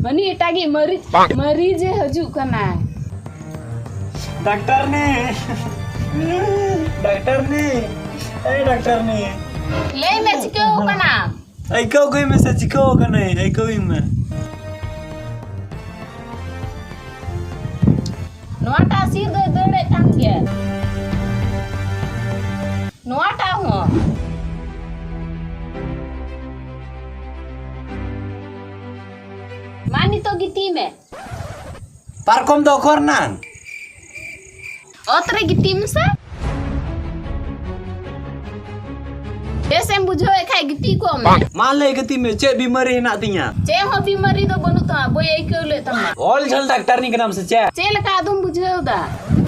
Mani itagi mari je haju kana. Doctor ने doctor ने Le me chikau kana. आई कहो कोई में से चिको का नहीं आई कहो में Noata sir do dode kan ke. Noata ho. Mani to giti me. पारकम दो करनान Otre giti msa. Desem bujo kai giti ko me. मान ले गति में चे बीमारी ना तिया Che ho bimari do banu ta boy ai ke le tama. All झल डॉक्टर नी के नाम से चे Che la ka dum bujo da.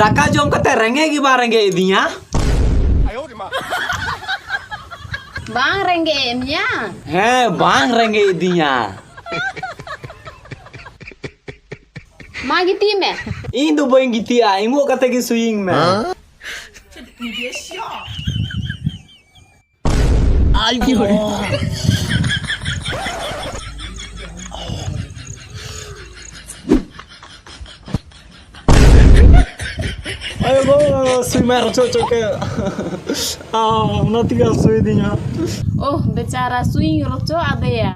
दाका जोम कते रंगे की बार रंगे दिया Bang rengge emnya. है बांग रंगे दिया Ma giti me. इन दो बोइंग गीतिया इमो कते की स्विंग में आई की हो ayo go swimmer cocok ke nanti gal suy dinya Oh, becara swing roco ada ya.